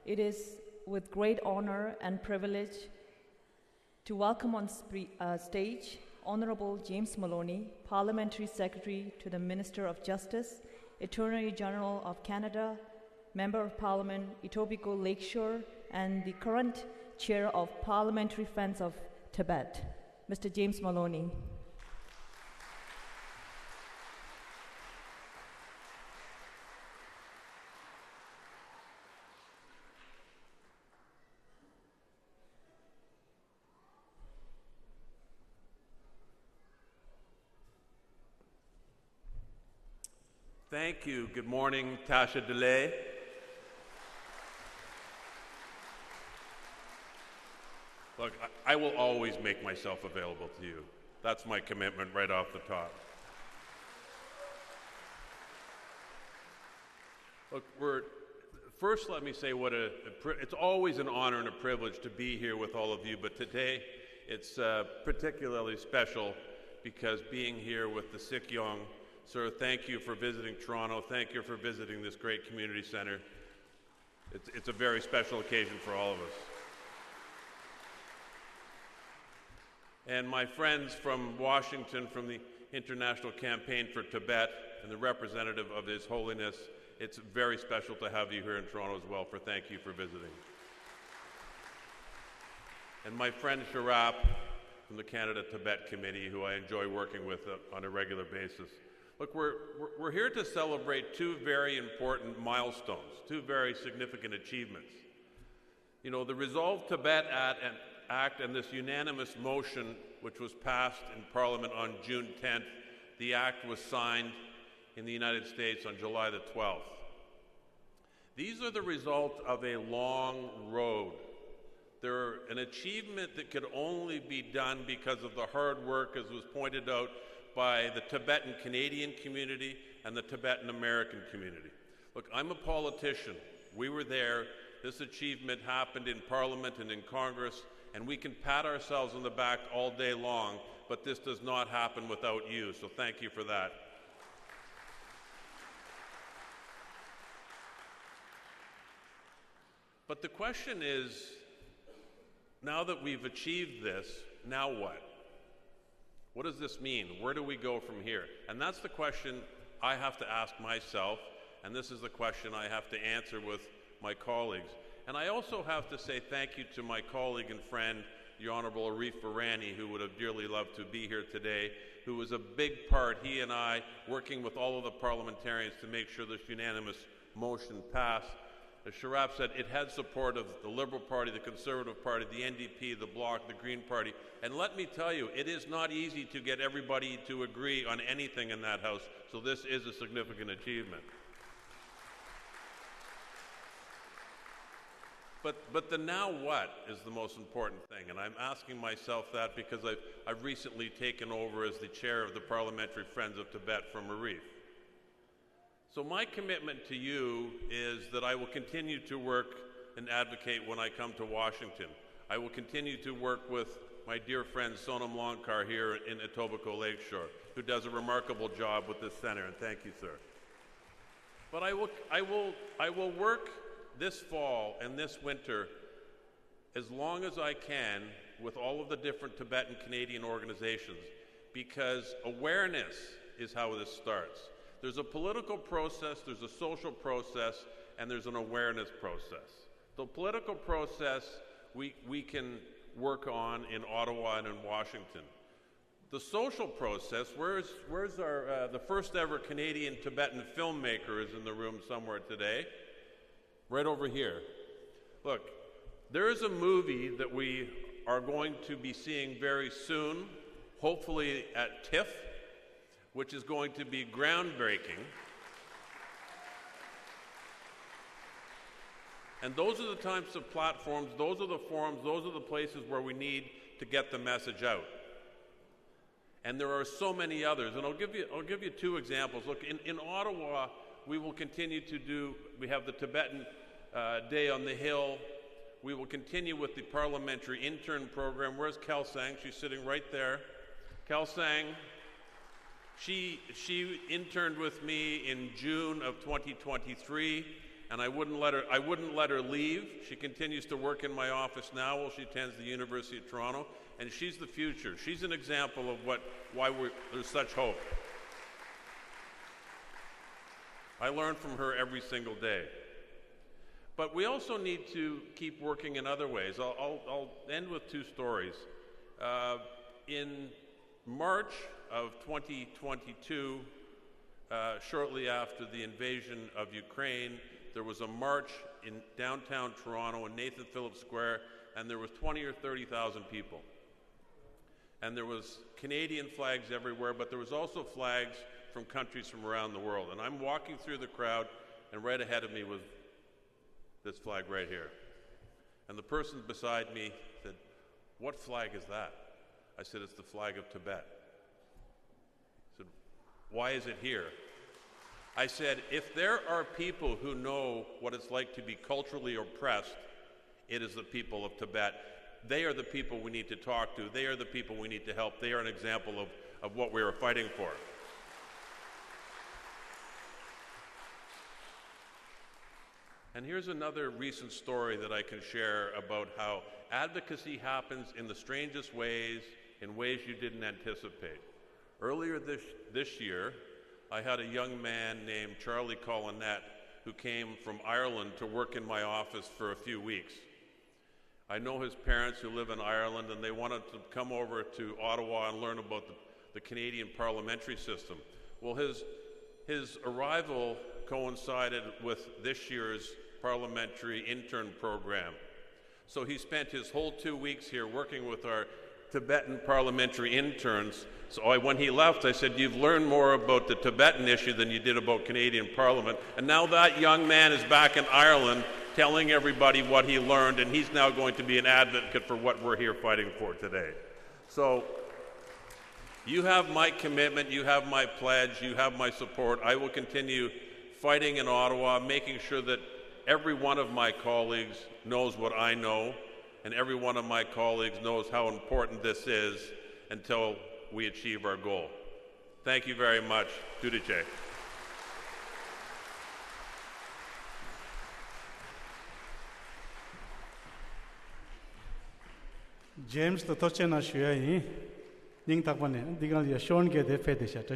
It is with great honor and privilege to welcome on stage Honorable James Maloney, Parliamentary Secretary to the Minister of Justice, Attorney General of Canada, Member of Parliament, Etobicoke Lakeshore, and the current Chair of Parliamentary Friends of Tibet, Mr. James Maloney. Thank you. Good morning, Tasha DeLay. Look, I will always make myself available to you. That's my commitment right off the top. Look, first let me say it's always an honor and a privilege to be here with all of you, but today it's particularly special because being here with the Sikyong. Sir, thank you for visiting Toronto. Thank you for visiting this great community center. It's a very special occasion for all of us. And my friends from Washington, from the International Campaign for Tibet, and the representative of His Holiness, it's very special to have you here in Toronto as well, thank you for visiting. And my friend Sharap from the Canada-Tibet Committee, who I enjoy working with on a regular basis. Look, we're here to celebrate two very important milestones, two very significant achievements. You know, the Resolve Tibet Act and this unanimous motion, which was passed in Parliament on June 10th, the act was signed in the United States on July the 12th. These are the result of a long road. They're an achievement that could only be done because of the hard work, as was pointed out, by the Tibetan Canadian community and the Tibetan American community. Look, I'm a politician. We were there. This achievement happened in Parliament and in Congress, and we can pat ourselves on the back all day long, but this does not happen without you, so thank you for that. But the question is, now that we've achieved this, now what? What does this mean? Where do we go from here? And that's the question I have to ask myself, and this is the question I have to answer with my colleagues. And I also have to say thank you to my colleague and friend, the Honorable Arif Virani, who would have dearly loved to be here today, who was a big part, he and I, working with all of the parliamentarians to make sure this unanimous motion passed. As Sharap said, it had support of the Liberal Party, the Conservative Party, the NDP, the Bloc, the Green Party. And let me tell you, it is not easy to get everybody to agree on anything in that House, so this is a significant achievement. But the now what is the most important thing, and I'm asking myself that because I've recently taken over as the chair of the Parliamentary Friends of Tibet from Arif. So my commitment to you is that I will continue to work and advocate when I come to Washington. I will continue to work with my dear friend Sonam Lankar here in Etobicoke Lakeshore, who does a remarkable job with this center, and thank you, sir. But I will work this fall and this winter as long as I can with all of the different Tibetan Canadian organizations, because awareness is how this starts. There's a political process, there's a social process, and there's an awareness process. The political process we can work on in Ottawa and in Washington. The social process, where's the first ever Canadian Tibetan filmmaker is in the room somewhere today? Right over here. Look, there is a movie that we are going to be seeing very soon, hopefully at TIFF, which is going to be groundbreaking. And those are the types of platforms, those are the forums, those are the places where we need to get the message out. And there are so many others, and I'll give you two examples. Look, in Ottawa, we will continue to we have the Tibetan Day on the Hill. We will continue with the parliamentary intern program. Where's Kelsang? She's sitting right there. Kelsang. She interned with me in June of 2023, and I wouldn't let her leave. She continues to work in my office now while she attends the University of Toronto, and she's the future. She's an example of why there's such hope. I learn from her every single day. But we also need to keep working in other ways. I'll end with two stories. In March of 2022, shortly after the invasion of Ukraine, there was a march in downtown Toronto in Nathan Phillips Square, and there was 20 or 30,000 people. And there was Canadian flags everywhere, but there was also flags from countries from around the world. And I'm walking through the crowd, and right ahead of me was this flag right here. And the person beside me said, "What flag is that?" I said, "It's the flag of Tibet." He said, "Why is it here?" I said, "If there are people who know what it's like to be culturally oppressed, it is the people of Tibet. They are the people we need to talk to. They are the people we need to help. They are an example of what we are fighting for." And here's another recent story that I can share about how advocacy happens in the strangest ways, in ways you didn't anticipate. Earlier this year, I had a young man named Charlie Collinette who came from Ireland to work in my office for a few weeks. I know his parents who live in Ireland, and they wanted to come over to Ottawa and learn about the Canadian parliamentary system. Well, his arrival coincided with this year's parliamentary intern program. So he spent his whole 2 weeks here working with our Tibetan parliamentary interns. So when he left, I said, "You've learned more about the Tibetan issue than you did about Canadian Parliament." And now that young man is back in Ireland telling everybody what he learned, and he's now going to be an advocate for what we're here fighting for today. So you have my commitment, you have my pledge, you have my support. I will continue fighting in Ottawa, making sure that every one of my colleagues knows what I know, and every one of my colleagues knows how important this is until we achieve our goal. Thank you very much. Dudiche. James the Tochena Shui, Ning Tapane, Digal Shon get the fetish at